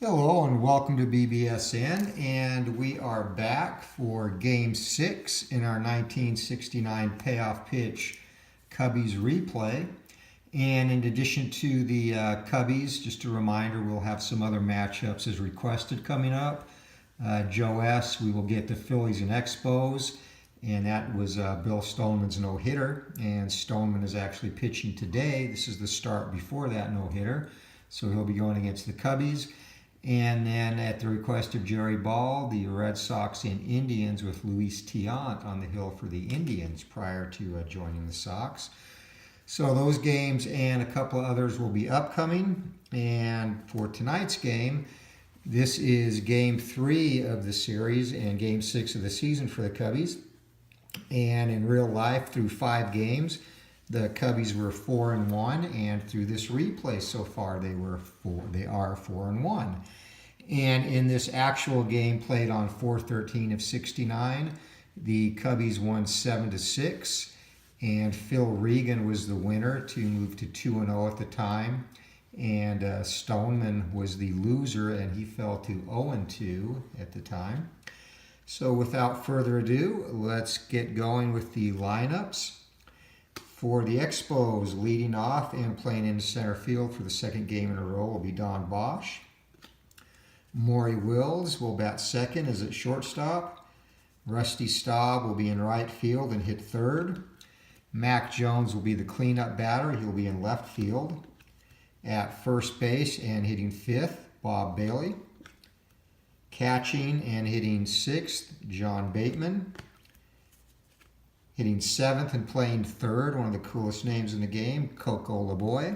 Hello and welcome to BBSN, and we are back for Game 6 in our 1969 payoff pitch Cubbies replay. And in addition to the Cubbies, just a reminder, we'll have some other matchups as requested coming up. Joe S., we will get the Phillies and Expos, and that was Bill Stoneman's no-hitter, and Stoneman is actually pitching today. This is the start before that no-hitter, so he'll be going against the Cubbies. And then at the request of Jerry Ball, the Red Sox and Indians with Luis Tiant on the hill for the Indians prior to joining the Sox. So those games and a couple of others will be upcoming. And for tonight's game, this is Game 3 of the series and Game 6 of the season for the Cubbies. And in real life, through 5 games, the Cubbies were 4-1, and through this replay so far, they are 4-1. And in this actual game played on 4/13 of 69, the Cubbies won 7-6, and Phil Regan was the winner to move to 2-0 at the time, and Stoneman was the loser, and he fell to 0-2 at the time. So without further ado, let's get going with the lineups. For the Expos, leading off and playing in center field for the second game in a row will be Don Bosch. Maury Wills will bat second as at shortstop. Rusty Staub will be in right field and hit third. Mac Jones will be the cleanup batter. He'll be in left field. At first base and hitting fifth, Bob Bailey. Catching and hitting sixth, John Bateman. Hitting seventh and playing third, one of the coolest names in the game, Coco LeBoy.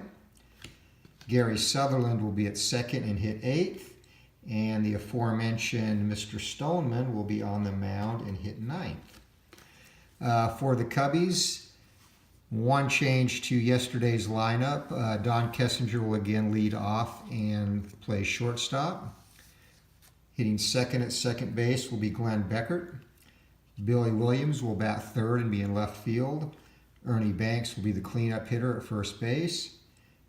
Gary Sutherland will be at second and hit eighth. And the aforementioned Mr. Stoneman will be on the mound and hit ninth. For the Cubbies, one change to yesterday's lineup. Don Kessinger will again lead off and play shortstop. Hitting second at second base will be Glenn Beckert. Billy Williams will bat third and be in left field. Ernie Banks will be the cleanup hitter at first base.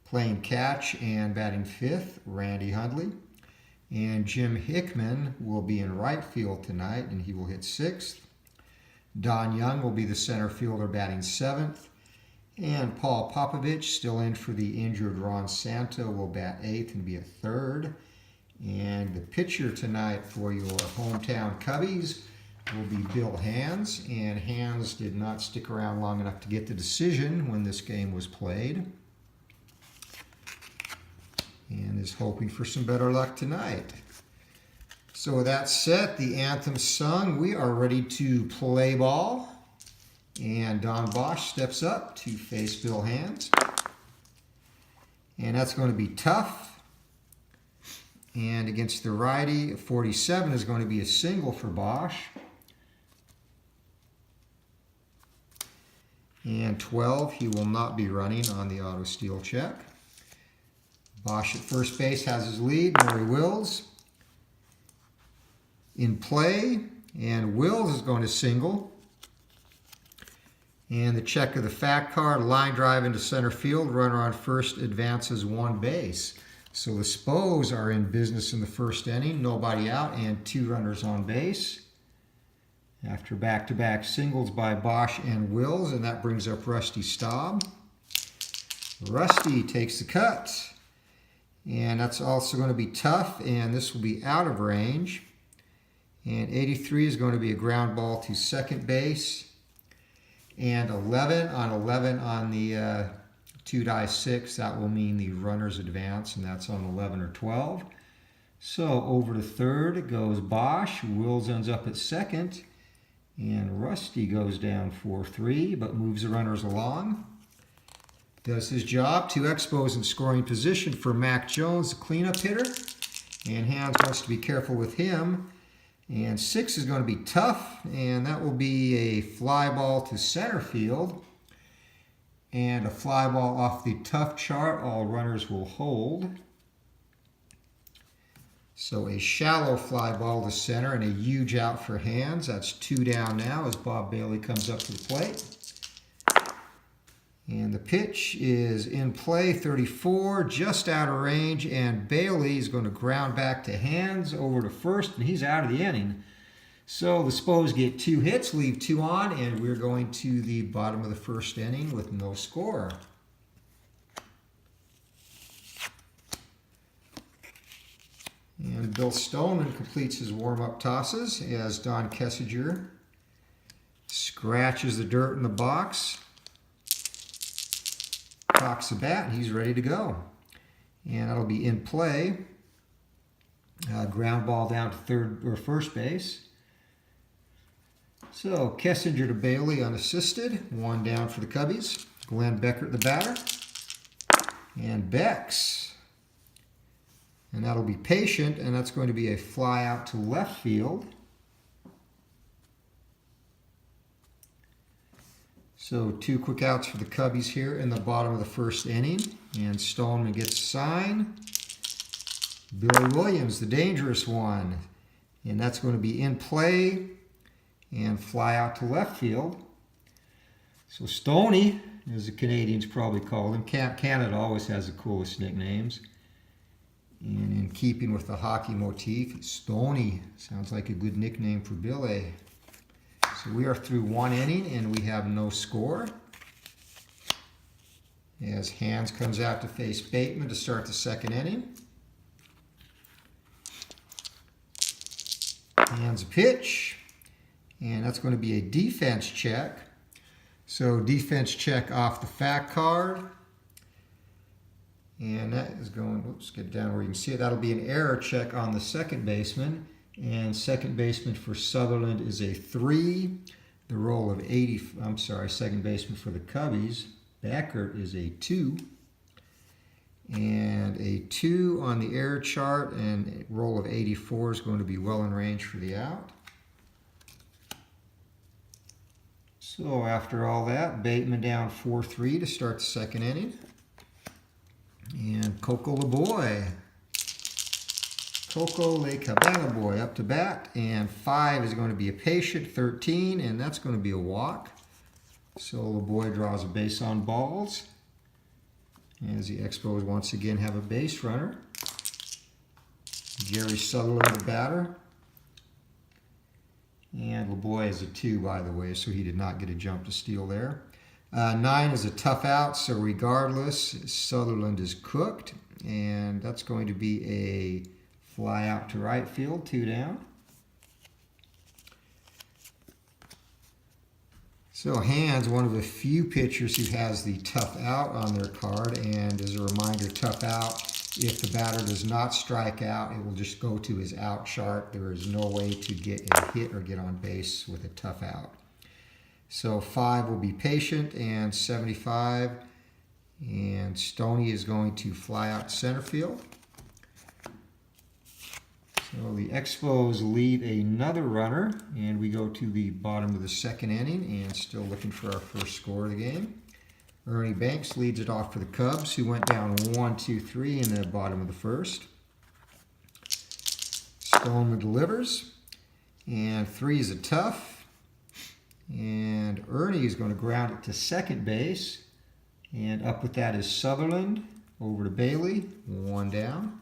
Playing catch and batting fifth, Randy Hundley. And Jim Hickman will be in right field tonight, and he will hit sixth. Don Young will be the center fielder batting seventh. And Paul Popovich, still in for the injured Ron Santo, will bat eighth and be a third. And the pitcher tonight for your hometown Cubbies will be Bill Hands, and Hands did not stick around long enough to get the decision when this game was played, and is hoping for some better luck tonight. So with that set, the anthem sung, we are ready to play ball, and Don Bosch steps up to face Bill Hands, and that's going to be tough. And against the righty, 47 is going to be a single for Bosch. And 12, he will not be running on the auto steal check. Bosch at first base has his lead. Maury Wills in play, and Wills is going to single. And the check of the fact card, line drive into center field, runner on first advances one base. So the Spos are in business in the first inning, nobody out and 2 runners on base. After back-to-back singles by Bosch and Wills, and that brings up Rusty Staub. Rusty takes the cut, and that's also going to be tough, and this will be out of range. And 83 is going to be a ground ball to second base, and 11 on the 2-die-6, that will mean the runners advance, and that's on 11 or 12. So over to third goes Bosch. Wills ends up at second. And Rusty goes down 4-3, but moves the runners along. Does his job. 2 Expos in scoring position for Mac Jones, the cleanup hitter. And Hands wants to be careful with him. And 6 is going to be tough, and that will be a fly ball to center field. And a fly ball off the tough chart. All runners will hold. So a shallow fly ball to center and a huge out for Hands. That's 2 down now as Bob Bailey comes up to the plate. And the pitch is in play, 34, just out of range, and Bailey is going to ground back to Hands over to first, and he's out of the inning. So the Expos get 2 hits, leave 2 on, and we're going to the bottom of the first inning with no score. And Bill Stoneman completes his warm-up tosses as Don Kessinger scratches the dirt in the box, cocks the bat, and he's ready to go. And that'll be in play. Ground ball down to third or first base. So Kessinger to Bailey unassisted. 1 down for the Cubbies. Glenn Beckert the batter. And Becks. And that'll be patient, and that's going to be a fly out to left field. So 2 quick outs for the Cubbies here in the bottom of the first inning. And Stoneman gets a sign. Billy Williams, the dangerous one. And that's going to be in play and fly out to left field. So Stoney, as the Canadians probably call him. Canada always has the coolest nicknames. And in keeping with the hockey motif, Stoney sounds like a good nickname for Billy. So we are through 1 inning and we have no score. As Hands comes out to face Bateman to start the second inning. Hands a pitch, and that's going to be a defense check. So defense check off the fact card. And that is going, let's get down where you can see it. That'll be an error check on the second baseman. And second baseman for Sutherland is a 3. The roll of 80, second baseman for the Cubbies, Beckert, is a 2. And a 2 on the error chart, and a roll of 84 is going to be well in range for the out. So after all that, Bateman down 4-3 to start the second inning. And Coco LeBoy, Coco Le Cabana Boy up to bat, and 5 is going to be a patient, 13, and that's going to be a walk. So LeBoy draws a base on balls, as the Expos once again have a base runner. Gary Sutherland the batter, and LeBoy is a 2, by the way, so he did not get a jump to steal there. 9 is a tough out, so regardless, Sutherland is cooked, and that's going to be a fly out to right field, 2 down. So Hands, one of the few pitchers who has the tough out on their card, and as a reminder, tough out, if the batter does not strike out, it will just go to his out chart. There is no way to get a hit or get on base with a tough out. So 5 will be patient, and 75, and Stoney is going to fly out to center field. So the Expos lead another runner, and we go to the bottom of the second inning, and still looking for our first score of the game. Ernie Banks leads it off for the Cubs, who went down 1-2-3 in the bottom of the first. Stoneman delivers, and 3 is a tough. And Ernie is going to ground it to second base. And up with that is Sutherland. Over to Bailey. 1 down.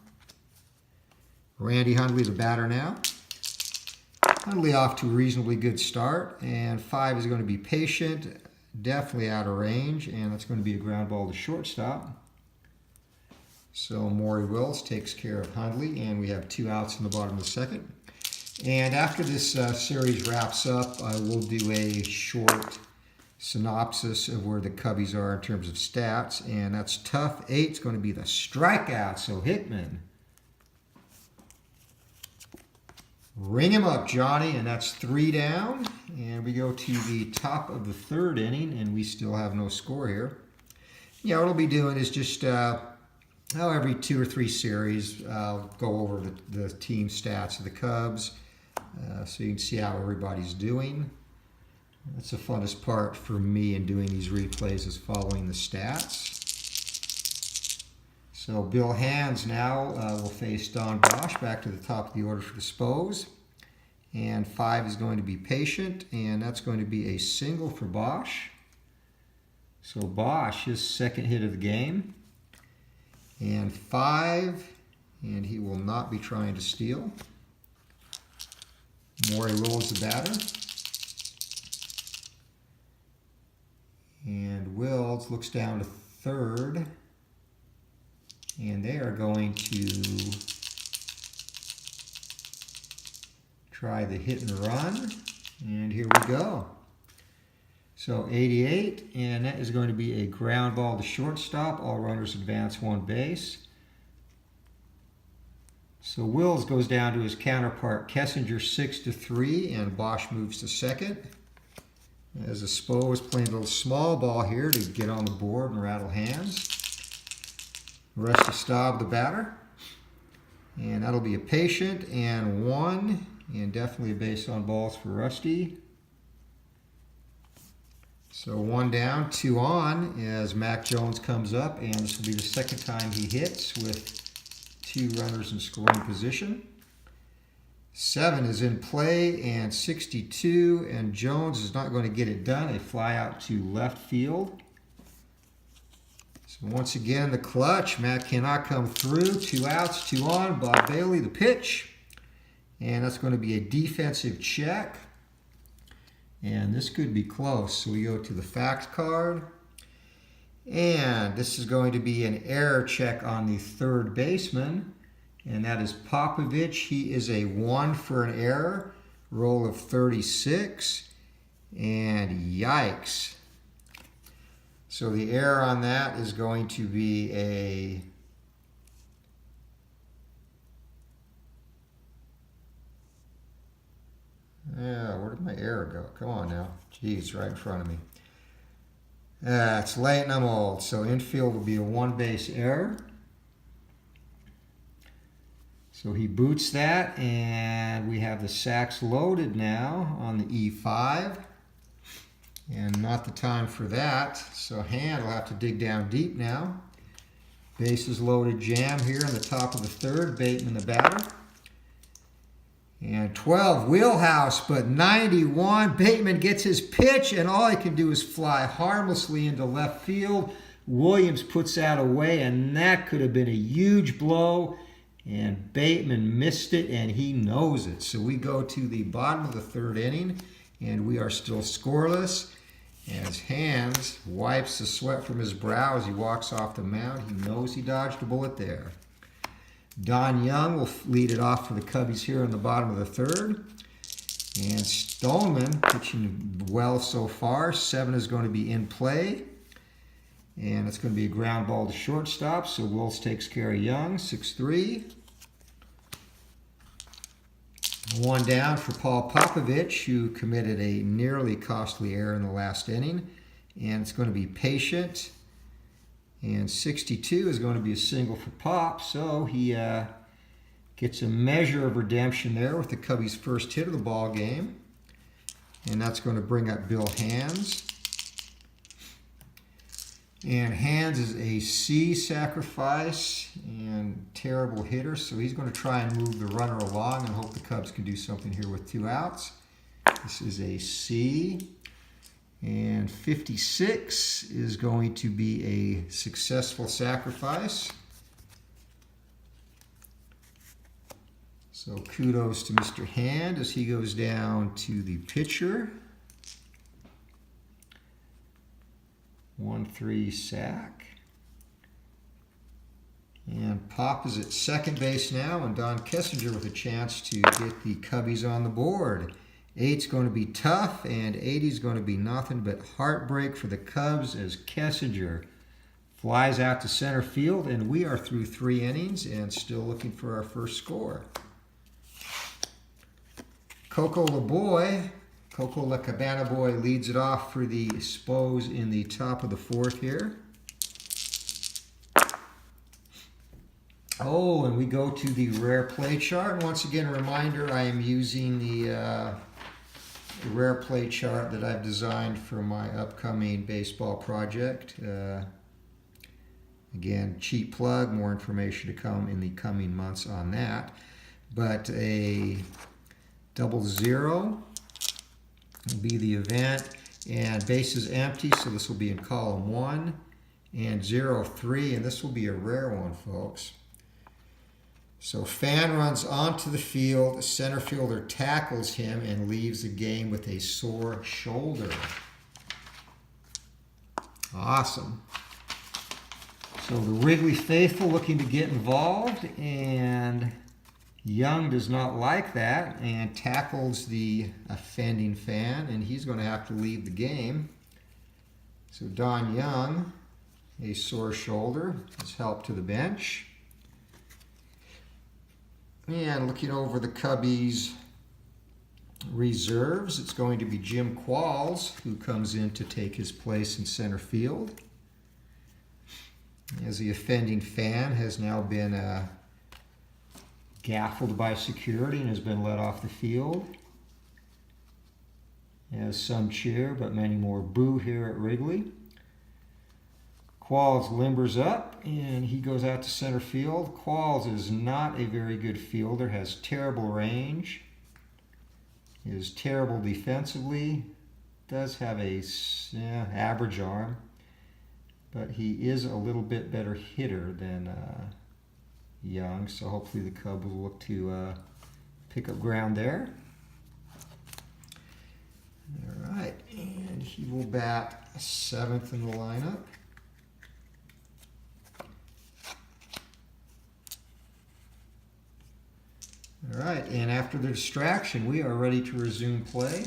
Randy Hundley, the batter now. Hundley off to a reasonably good start. And 5 is going to be patient. Definitely out of range. And that's going to be a ground ball to shortstop. So Maury Wills takes care of Hundley. And we have 2 outs in the bottom of the second. And after this series wraps up, I will do a short synopsis of where the Cubbies are in terms of stats. And that's tough. 8 is going to be the strikeout. So Hickman, ring him up, Johnny. And that's 3 down. And we go to the top of the third inning, and we still have no score here. Yeah, what I'll be doing is just every 2 or 3 series, I'll go over the team stats of the Cubs. So you can see how everybody's doing. That's the funnest part for me in doing these replays, is following the stats. So Bill Hands now will face Don Bosch back to the top of the order for the Expos. And 5 is going to be patient, and that's going to be a single for Bosch. So Bosch, his second hit of the game. And 5, and he will not be trying to steal. Morey rolls the batter. And Wills looks down to third. And they are going to try the hit and run. And here we go. So 88, and that is going to be a ground ball to shortstop. All runners advance one base. So Wills goes down to his counterpart Kessinger 6-3, and Bosch moves to second. As Espo is playing a little small ball here to get on the board and rattle hands. Rusty Staub, the batter. And that'll be a patient and 1, and definitely a base on balls for Rusty. So 1 down, 2 on as Mac Jones comes up, and this will be the second time he hits with 2 runners in scoring position. 7 is in play, and 62, and Jones is not going to get it done. A fly out to left field. So once again, the clutch. Mac cannot come through. 2 outs, 2 on. Bob Bailey, the pitch. And that's going to be a defensive check. And this could be close. So we go to the fact card. And this is going to be an error check on the third baseman. And that is Popovich. He is a 1 for an error. Roll of 36. And yikes. So the error on that is going to be a... Yeah, where did my error go? Come on now. Jeez, right in front of me. It's late and I'm old. So infield will be a 1 base error. So he boots that, and we have the sacks loaded now on the E5. And not the time for that. So Hand will have to dig down deep now. Bases loaded jam here in the top of the third. Bateman the batter. And 12, wheelhouse, but 91. Bateman gets his pitch, and all he can do is fly harmlessly into left field. Williams puts that away, and that could have been a huge blow. And Bateman missed it, and he knows it. So we go to the bottom of the third inning, and we are still scoreless. As Hands wipes the sweat from his brow as he walks off the mound, he knows he dodged a bullet there. Don Young will lead it off for the Cubbies here in the bottom of the third. And Stoneman pitching well so far. 7 is going to be in play. And it's going to be a ground ball to shortstop. So Wills takes care of Young, 6-3. 1 down for Paul Popovich, who committed a nearly costly error in the last inning. And it's going to be patient. And 62 is going to be a single for Pop. So he gets a measure of redemption there with the Cubbies' first hit of the ball game. And that's going to bring up Bill Hands. And Hands is a C sacrifice and terrible hitter, so he's going to try and move the runner along and hope the Cubs can do something here with 2 outs. This is a C. And 56 is going to be a successful sacrifice. So kudos to Mr. Hand as he goes down to the pitcher. 1-3 sack. And Pop is at second base now, and Don Kessinger with a chance to get the Cubbies on the board. 8's going to be tough, and 80's going to be nothing but heartbreak for the Cubs as Kessinger flies out to center field, and we are through 3 innings and still looking for our first score. Coco La Cabana Boy leads it off for the Expos in the top of the 4th here. Oh, and we go to the rare play chart. And once again, a reminder, I am using the rare play chart that I've designed for my upcoming baseball project. Again, cheap plug, more information to come in the coming months on that. But a 00 will be the event. And base is empty, so this will be in column 1. And 0-3, and this will be a rare one, folks. So fan runs onto the field, center fielder tackles him and leaves the game with a sore shoulder. Awesome. So the Wrigley faithful looking to get involved, and Young does not like that and tackles the offending fan, and he's going to have to leave the game. So Don Young, a sore shoulder, is helped to the bench. And looking over the Cubbies reserves, it's going to be Jim Qualls, who comes in to take his place in center field, as the offending fan has now been gaffled by security and has been let off the field. As some cheer, but many more boo here at Wrigley. Qualls limbers up, and he goes out to center field. Qualls is not a very good fielder, has terrible range, is terrible defensively, does have a average arm, but he is a little bit better hitter than Young, so hopefully the Cubs will look to pick up ground there. All right, and he will bat 7th in the lineup. All right, and after the distraction, we are ready to resume play.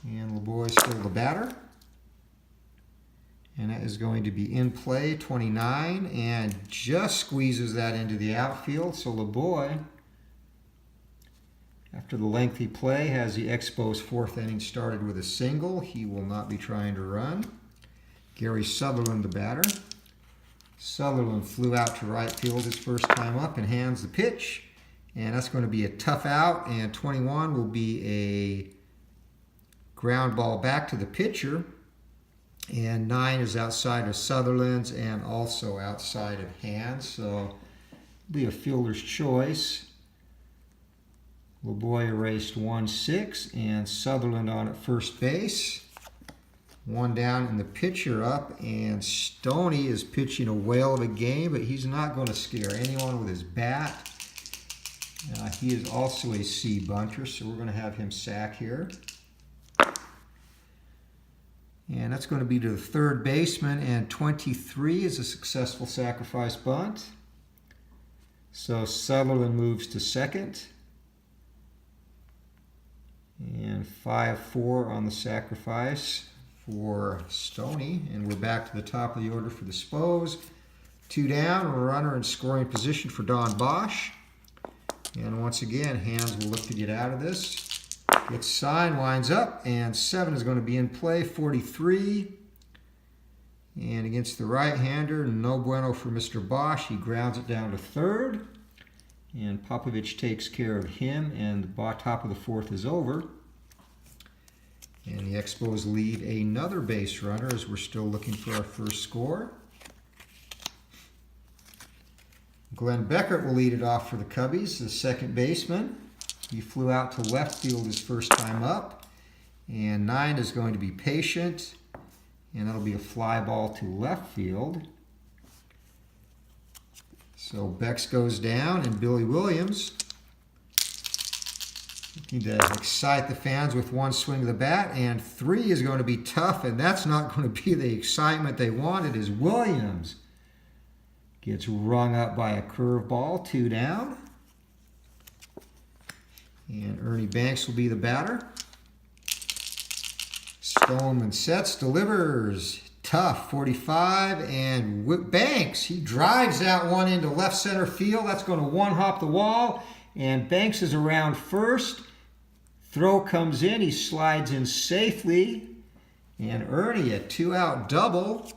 And LeBoy still the batter. And that is going to be in play, 29, and just squeezes that into the outfield. So LeBoy, after the lengthy play, has the Expos' 4th inning started with a single. He will not be trying to run. Gary Sutherland, the batter. Sutherland flew out to right field his first time up and hands the pitch. And that's going to be a tough out, and 21 will be a ground ball back to the pitcher. And 9 is outside of Sutherland's and also outside of Hands, so it'll be a fielder's choice. LeBoy erased 1-6, and Sutherland on at first base. 1 down and the pitcher up, and Stoney is pitching a whale of a game, but he's not going to scare anyone with his bat. He is also a C bunter, so we're going to have him sack here. And that's going to be to the third baseman, and 23 is a successful sacrifice bunt. So Sutherland moves to second. And 5-4 on the sacrifice for Stoney. And we're back to the top of the order for the Spos. 2 down, a runner in scoring position for Don Bosch. And once again, Hands will look to get out of this. Gets signed, winds up, and 7 is going to be in play, 43. And against the right-hander, no bueno for Mr. Bosch. He grounds it down to third. And Popovich takes care of him, and the top of the 4th is over. And the Expos lead another base runner as we're still looking for our first score. Glenn Beckert will lead it off for the Cubbies, the second baseman. He flew out to left field his first time up. And 9 is going to be patient. And that'll be a fly ball to left field. So Bex goes down, and Billy Williams, looking to excite the fans with 1 swing of the bat. And 3 is going to be tough, and that's not going to be the excitement they wanted, as Williams gets rung up by a curveball, 2 down. And Ernie Banks will be the batter. Stoneman sets, delivers, tough, 45, and Banks, he drives that one into left center field. That's going to one-hop the wall, and Banks is around first. Throw comes in, he slides in safely, and Ernie, a 2-out double.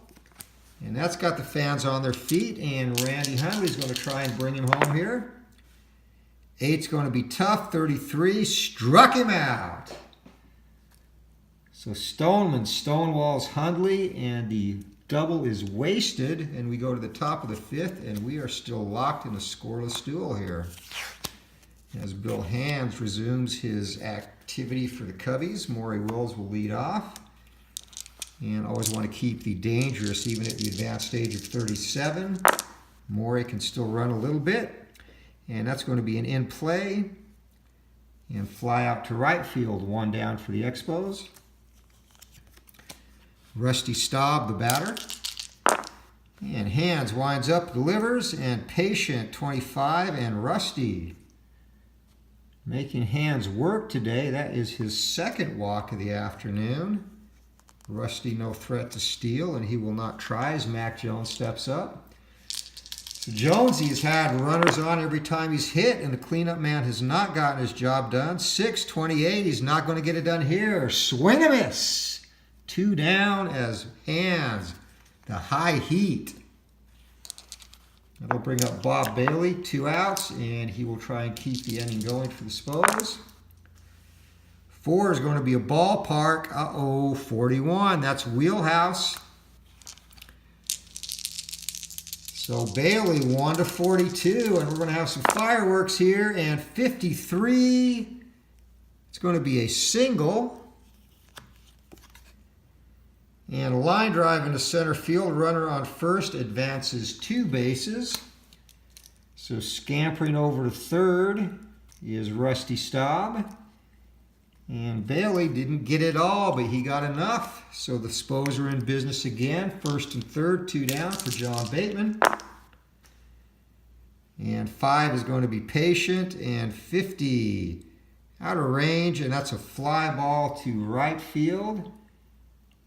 And that's got the fans on their feet, and Randy Hundley's going to try and bring him home here. 8's going to be tough, 33, struck him out. So Stoneman stonewalls Hundley, and the double is wasted, and we go to the top of the 5th, and we are still locked in a scoreless duel here. As Bill Hands resumes his activity for the Cubbies, Maury Wills will lead off. And always want to keep the dangerous even at the advanced stage of 37. Maury can still run a little bit. And that's going to be an in play. And fly out to right field, 1 down for the Expos. Rusty Staub, the batter. And Hands winds up, delivers, and Patient, 25, and Rusty. Making Hands work today. That is his second walk of the afternoon. Rusty no threat to steal, and he will not try as Mac Jones steps up. So Jonesy has had runners on every time he's hit, and the cleanup man has not gotten his job done. 6-28, he's not going to get it done here. Swing and miss. 2 down as Hands, the high heat. That'll bring up Bob Bailey, 2 outs, and he will try and keep the inning going for the Expos. 4 is going to be a ballpark. Uh-oh, 41. That's wheelhouse. So Bailey 1-42, and we're going to have some fireworks here. And 53. It's going to be a single. And a line drive into center field. Runner on first advances 2 bases. So scampering over to third is Rusty Staub. And Bailey didn't get it all, but he got enough. So the Expos are in business again. First and third, 2 down for John Bateman. And 5 is going to be Patient. And 50 out of range, and that's a fly ball to right field.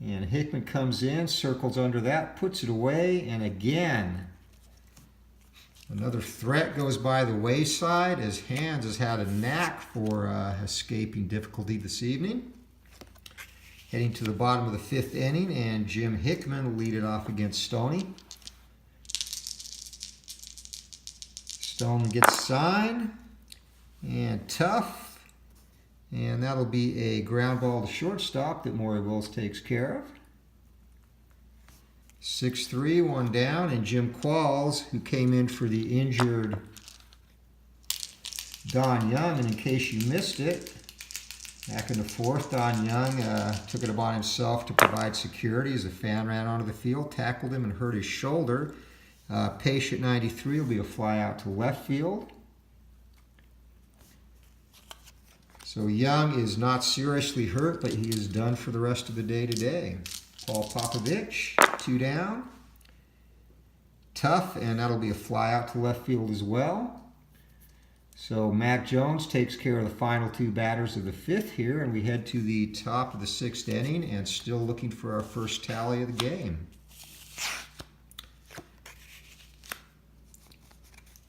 And Hickman comes in, circles under that, puts it away, and again, another threat goes by the wayside as Hands has had a knack for escaping difficulty this evening. Heading to the bottom of the 5th inning, and Jim Hickman will lead it off against Stoney. Stoneman gets signed, and tough. And that'll be a ground ball to shortstop that Maury Wills takes care of. 6-3, 1 down, and Jim Qualls, who came in for the injured Don Young, and in case you missed it, back in the 4th, Don Young took it upon himself to provide security as a fan ran onto the field, tackled him, and hurt his shoulder. Patient 93 will be a fly out to left field. So Young is not seriously hurt, but he is done for the rest of the day today. Paul Popovich, 2 down. Tough, and that'll be a fly out to left field as well. So Mac Jones takes care of the final 2 batters of the 5th here, and we head to the top of the 6th inning and still looking for our first tally of the game.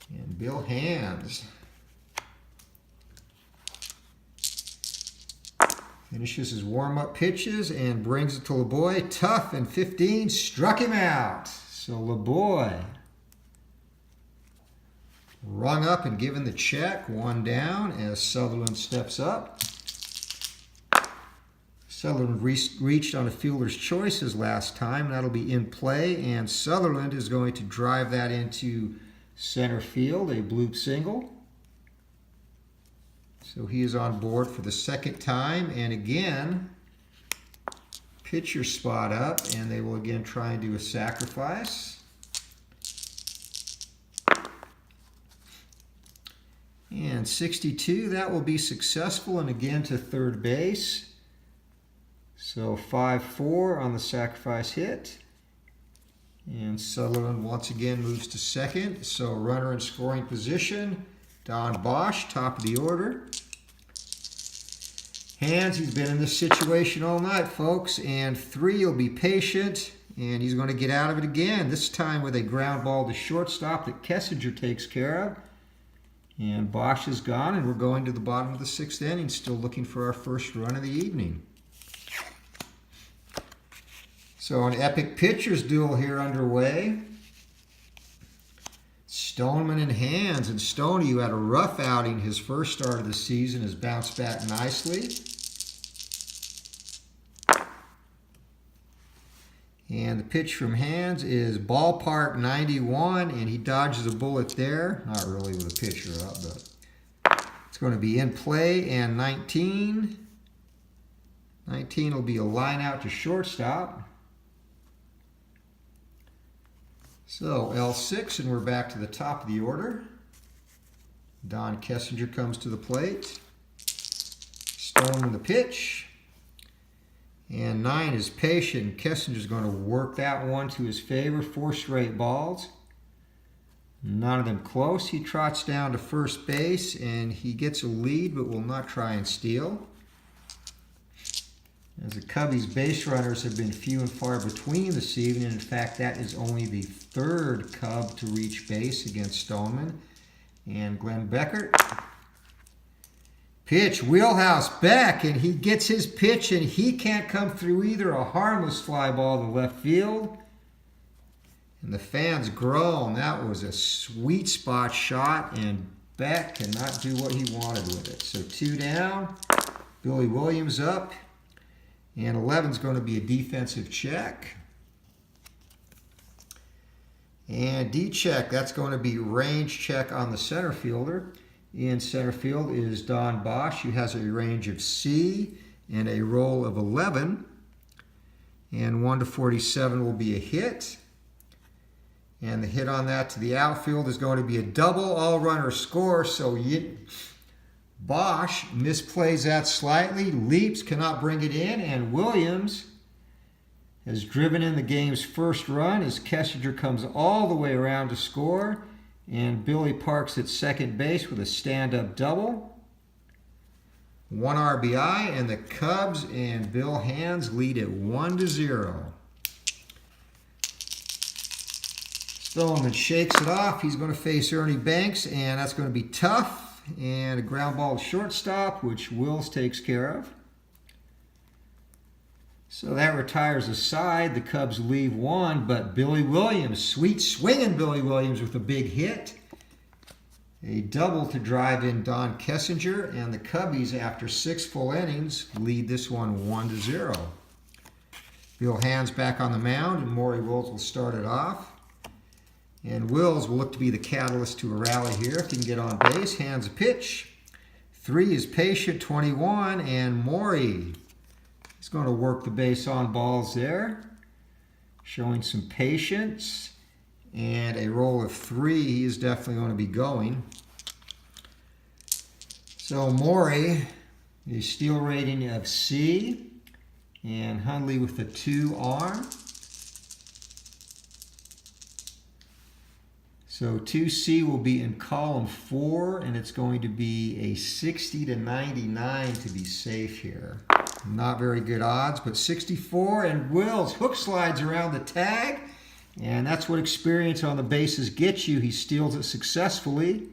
And Bill Hands finishes his warm-up pitches and brings it to LeBoy. Tough, and 15 struck him out. So LeBoy rung up and given the check. 1 down as Sutherland steps up. Sutherland reached on a fielder's choices last time. That'll be in play, and Sutherland is going to drive that into center field, a bloop single. So he is on board for the 2nd time, and again, pitcher spot up, and they will again try and do a sacrifice. And 62, that will be successful, and again to third base. So 5-4 on the sacrifice hit. And Sutherland once again moves to 2nd. So runner in scoring position. Don Bosch, top of the order. Hands, he's been in this situation all night, folks. And 3 will be Patient. And he's going to get out of it again. This time with a ground ball to shortstop that Kessinger takes care of. And Bosch is gone, and we're going to the bottom of the 6th inning, still looking for our first run of the evening. So an epic pitcher's duel here underway. Stoneman and Hands, and Stoney, who had a rough outing his first start of the season, has bounced back nicely. And the pitch from Hands is ballpark 91, and he dodges a bullet there. Not really with a pitcher up, but It's going to be in play, and 19. 19 will be a line out to shortstop. So L6, and we're back to the top of the order. Don Kessinger comes to the plate. Stoneman the pitch. And 9 is patient. Kessinger's going to work that one to his favor. 4 straight balls. None of them close. He trots down to first base, and he gets a lead, but will not try and steal. As the Cubbies base runners have been few and far between this evening. In fact, that is only the 3rd Cub to reach base against Stoneman. And Glenn Beckert. Pitch, wheelhouse back, and he gets his pitch, and he can't come through either. A harmless fly ball to left field. And the fans groan. That was a sweet spot shot, and Beck cannot do what he wanted with it. So 2 down. Billy Williams up. And 11 is going to be a defensive check. And D-check, that's going to be range check on the center fielder. In center field is Don Bosch, who has a range of C and a roll of 11. And 1 to 47 will be a hit. And the hit on that to the outfield is going to be a double. All runners score. So Bosch misplays that slightly. Leaps, cannot bring it in. And Williams has driven in the game's first run as Kessinger comes all the way around to score. And Billy parks at second base with a stand-up double. 1 RBI, and the Cubs and Bill Hands lead at 1-0. Stoneman shakes it off. He's going to face Ernie Banks, and that's going to be tough. And a ground ball to shortstop, which Wills takes care of. So that retires a side. The Cubs leave 1, but Billy Williams, sweet swinging Billy Williams with a big hit. A double to drive in Don Kessinger, and the Cubbies, after 6 full innings, lead this one 1-0. Bill Hands back on the mound, and Maury Wills will start it off. And Wills will look to be the catalyst to a rally here if he can get on base. Hands a pitch. 3 is patient, 21, and Maury is going to work the base on balls there. Showing some patience. And a roll of 3, he is definitely going to be going. So Maury, a steal rating of C. And Hundley with the 2 arm. So 2C will be in column 4, and it's going to be a 60 to 99 to be safe here. Not very good odds, but 64, and Wills hook slides around the tag, and that's what experience on the bases gets you. He steals it successfully,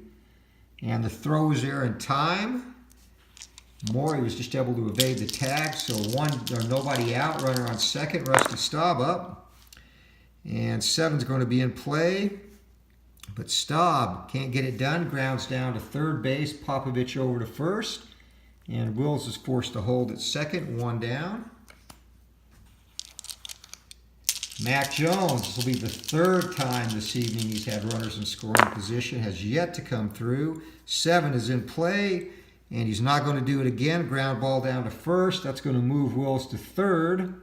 and the throw is there in time. Maury was just able to evade the tag, so nobody out, runner on second, Rusty Staub up, and 7's going to be in play. But Staub can't get it done, grounds down to third base, Popovich over to first, and Wills is forced to hold at second, 1 down. Matt Jones, this will be the 3rd time this evening he's had runners in scoring position, has yet to come through. 7 is in play, and he's not going to do it again. Ground ball down to first, that's going to move Wills to third.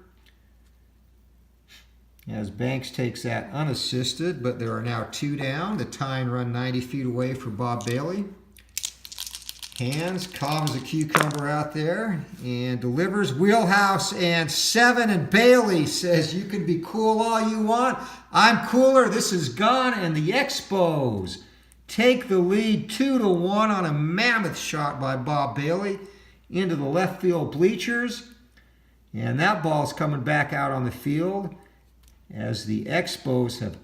As Banks takes that unassisted, but there are now 2 down. The tying run 90 feet away for Bob Bailey. Hands, calm as a cucumber out there, and delivers wheelhouse, and 7, and Bailey says, you can be cool all you want. I'm cooler, this is gone, and the Expos take the lead 2-1 on a mammoth shot by Bob Bailey into the left field bleachers. And that ball's coming back out on the field as the Expos have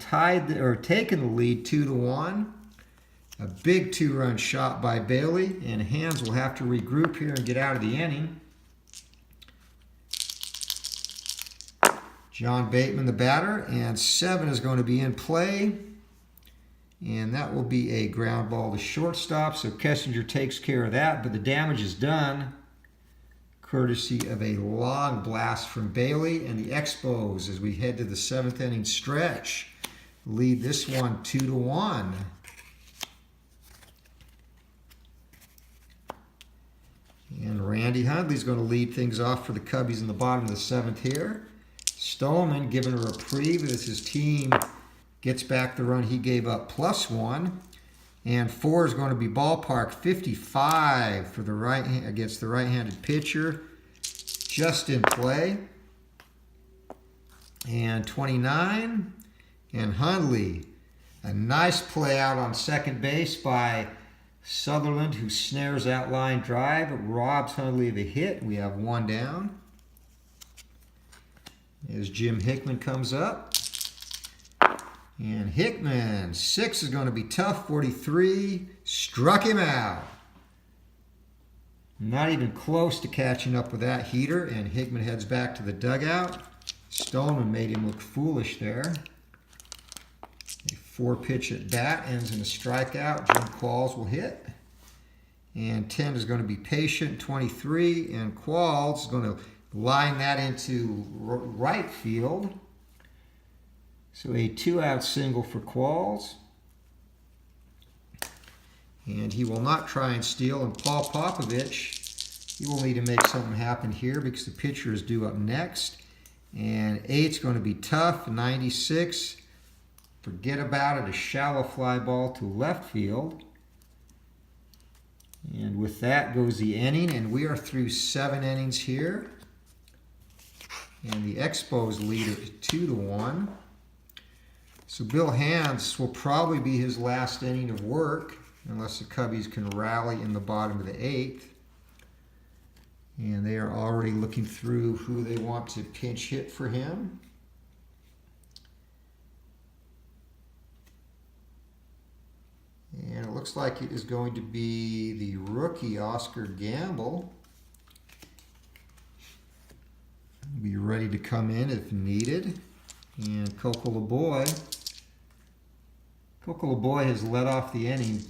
taken the lead 2-1. A big 2-run shot by Bailey, and Hands will have to regroup here and get out of the inning. John Bateman, the batter, and 7 is going to be in play. And that will be a ground ball to shortstop, so Kessinger takes care of that, but the damage is done courtesy of a long blast from Bailey, and the Expos, as we head to the 7th inning stretch, lead this one 2-1. And Randy Hundley's going to lead things off for the Cubbies in the bottom of the 7th here. Stoneman giving a reprieve as his team gets back the run he gave up +1. And 4 is going to be ballpark 55 for the against the right-handed pitcher. Just in play. And 29. And Hundley. A nice play out on second base by Sutherland, who snares that line drive. It robs Hundley of a hit. We have 1 down. As Jim Hickman comes up. And Hickman, 6 is going to be tough, 43. Struck him out. Not even close to catching up with that heater. And Hickman heads back to the dugout. Stoneman made him look foolish there. A 4-pitch at bat ends in a strikeout. Jim Qualls will hit. And 10 is going to be patient, 23. And Qualls is going to line that into right field. So a 2-out single for Qualls. And he will not try and steal. And Paul Popovich, he will need to make something happen here because the pitcher is due up next. And 8's going to be tough, 96. Forget about it, a shallow fly ball to left field. And with that goes the inning, and we are through 7 innings here. And the Expos lead it 2-1. So Bill Hands will probably be his last inning of work, unless the Cubbies can rally in the bottom of the 8th. And they are already looking through who they want to pinch hit for him. And it looks like it is going to be the rookie Oscar Gamble. Be ready to come in if needed. And Coco LeBoy. Coco LeBoy has led off the inning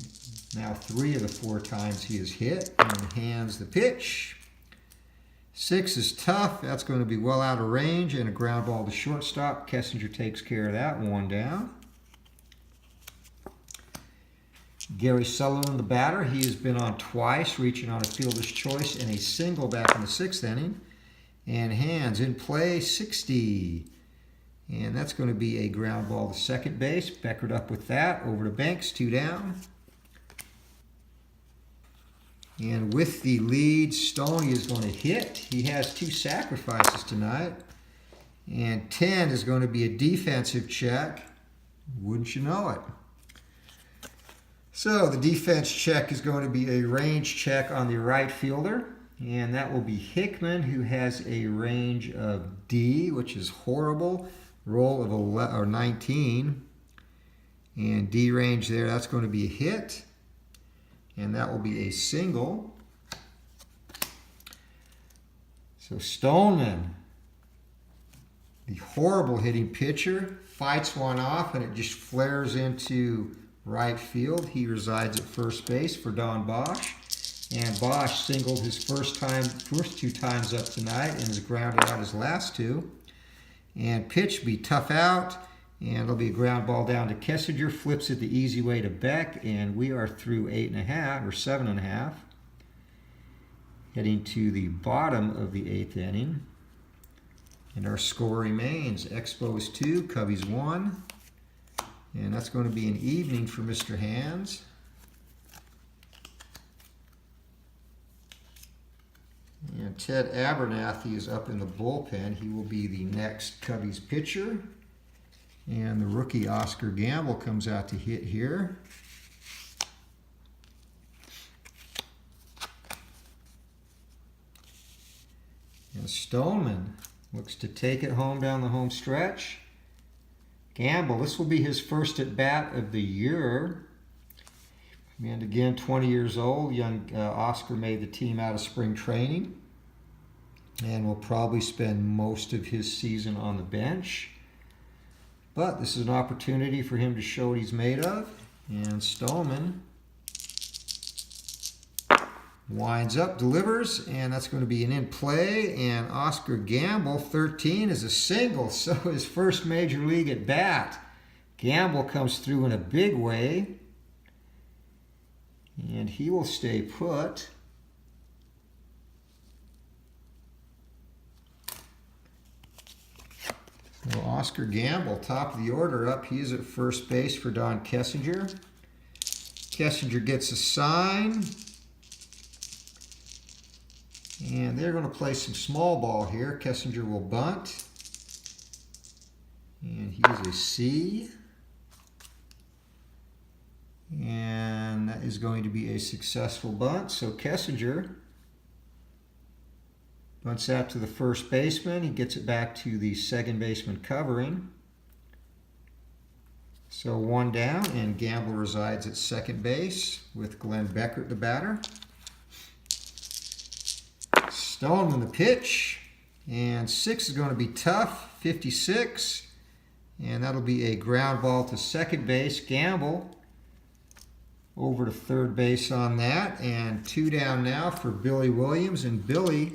now 3 of the 4 times he has hit. And hands the pitch. 6 is tough. That's going to be well out of range. And a ground ball to shortstop. Kessinger takes care of that. 1 down. Gary Sutherland, the batter, he has been on twice, reaching on a fielder's choice and a single back in the 6th inning. And hands in play, 60. And that's going to be a ground ball to second base. Beckered up with that. Over to Banks, 2 down. And with the lead, Stoney is going to hit. He has 2 sacrifices tonight. And 10 is going to be a defensive check. Wouldn't you know it? So the defense check is going to be a range check on the right fielder. And that will be Hickman, who has a range of D, which is horrible. Roll of 19. And D range there, that's going to be a hit. And that will be a single. So Stoneman, the horrible hitting pitcher, fights one off and it just flares into right field. He resides at first base for Don Bosch. And Bosch singled his first 2 times up tonight and has grounded out his last 2. And pitch be tough out. And it'll be a ground ball down to Kessinger. Flips it the easy way to Beck. And we are through 8.5 or 7.5. Heading to the bottom of the 8th inning. And our score remains Expos 2, Cubbies 1. And that's going to be an evening for Mr. Hands. And Ted Abernathy is up in the bullpen. He will be the next Cubbies pitcher. And the rookie Oscar Gamble comes out to hit here. And Stoneman looks to take it home down the home stretch. Gamble, this will be his first at bat of the year. And again, 20 years old. Young Oscar made the team out of spring training and will probably spend most of his season on the bench. But this is an opportunity for him to show what he's made of. And Stoneman winds up, delivers, and that's going to be an in play. And Oscar Gamble, 13, is a single, so his first major league at bat. Gamble comes through in a big way. And he will stay put. Well, Oscar Gamble, top of the order up. He is at first base for Don Kessinger. Kessinger gets a sign. And they're going to play some small ball here. Kessinger will bunt. And he is a C. And that is going to be a successful bunt. So Kessinger bunts out to the first baseman. He gets it back to the second baseman covering. So one down, and Gamble resides at second base with Glenn Beckert, the batter. Stoneman the pitch, and 6 is going to be tough, 56, and that'll be a ground ball to second base. Gamble over to third base on that, and 2 down now for Billy Williams, and Billy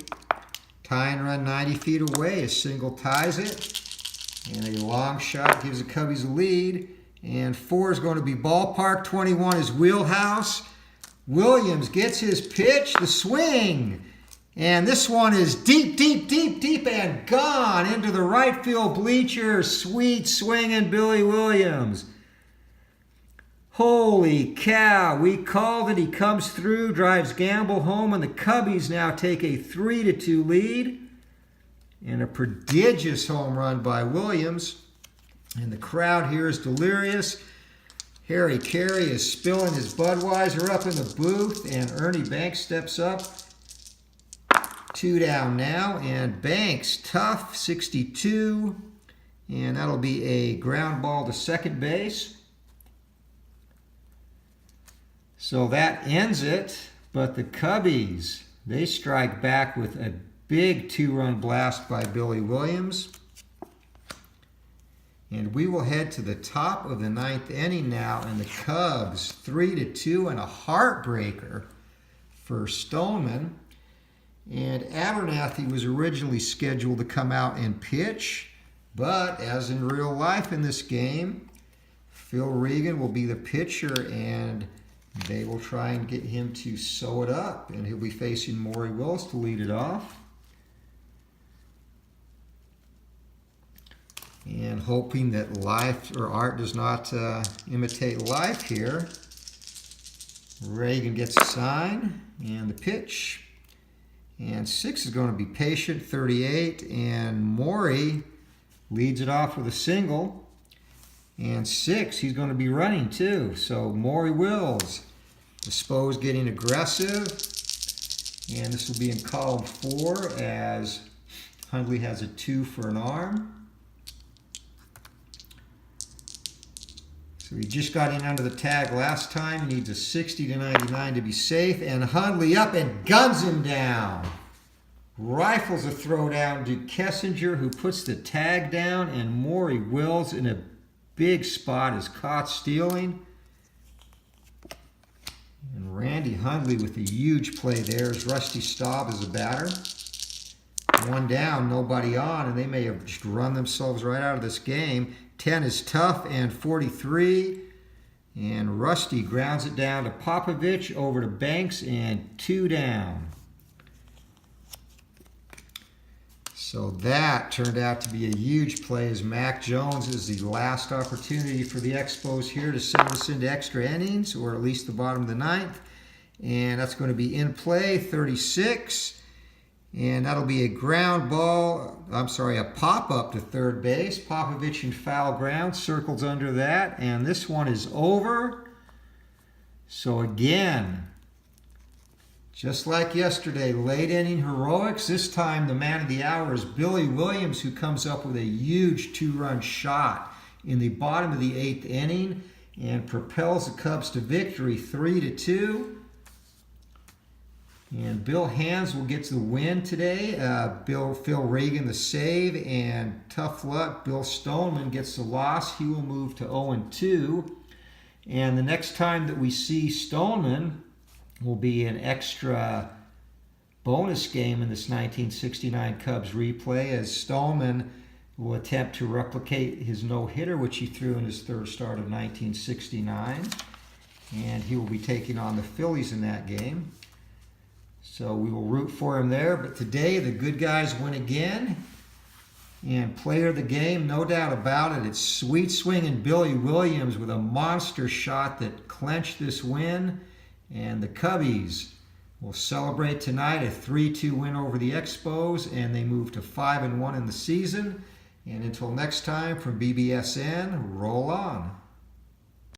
tying run 90 feet away. A single ties it, and a long shot gives the Cubbies a lead, and 4 is going to be ballpark. 21 is wheelhouse. Williams gets his pitch, the swing. And this one is deep, deep, deep, deep, and gone into the right field bleachers. Sweet swinging Billy Williams. Holy cow, we called it. He comes through, drives Gamble home, and the Cubbies now take a 3-2 lead. And a prodigious home run by Williams. And the crowd here is delirious. Harry Carey is spilling his Budweiser up in the booth, and Ernie Banks steps up. 2 down now, and Banks, tough, 62, and that'll be a ground ball to second base. So that ends it, but the Cubbies, they strike back with a big 2-run blast by Billy Williams. And we will head to the top of the 9th inning now, and the Cubs 3-2, and a heartbreaker for Stoneman. And Abernathy was originally scheduled to come out and pitch, but as in real life in this game, Phil Regan will be the pitcher, and they will try and get him to sew it up, and he'll be facing Maury Wills to lead it off. And hoping that life or art does not imitate life here. Regan gets a sign, and the pitch. And 6 is going to be patient, 38, and Maury leads it off with a single. And 6, he's going to be running too. So Maury Wills, Expos getting aggressive. And this will be in column 4 as Hundley has a 2 for an arm. So he just got in under the tag last time. He needs a 60-99 to be safe. And Hundley up and guns him down. Rifles a throw down to Kessinger, who puts the tag down. And Maury Wills in a big spot is caught stealing. And Randy Hundley with a huge play there as Rusty Staub is a batter. 1 down, nobody on, and they may have just run themselves right out of this game. 10 is tough, and 43. And Rusty grounds it down to Popovich, over to Banks, and 2 down. So that turned out to be a huge play as Mac Jones is the last opportunity for the Expos here to send us into extra innings, or at least the bottom of the 9th. And that's going to be in play, 36. And that'll be a ground ball, a pop-up to third base. Popovich in foul ground, circles under that, and this one is over. So again, just like yesterday, late inning heroics. This time the man of the hour is Billy Williams, who comes up with a huge 2-run shot in the bottom of the 8th inning and propels the Cubs to victory, 3-2. And Bill Hands will get to the win today. Phil Regan the save, and tough luck, Bill Stoneman gets the loss. He will move to 0-2. And the next time that we see Stoneman will be an extra bonus game in this 1969 Cubs replay, as Stoneman will attempt to replicate his no-hitter, which he threw in his third start of 1969. And he will be taking on the Phillies in that game. So we will root for him there. But today, the good guys win again. And player of the game, no doubt about it, it's sweet swinging Billy Williams with a monster shot that clinched this win. And the Cubbies will celebrate tonight a 3-2 win over the Expos, and they move to 5-1 in the season. And until next time, from BBSN, roll on.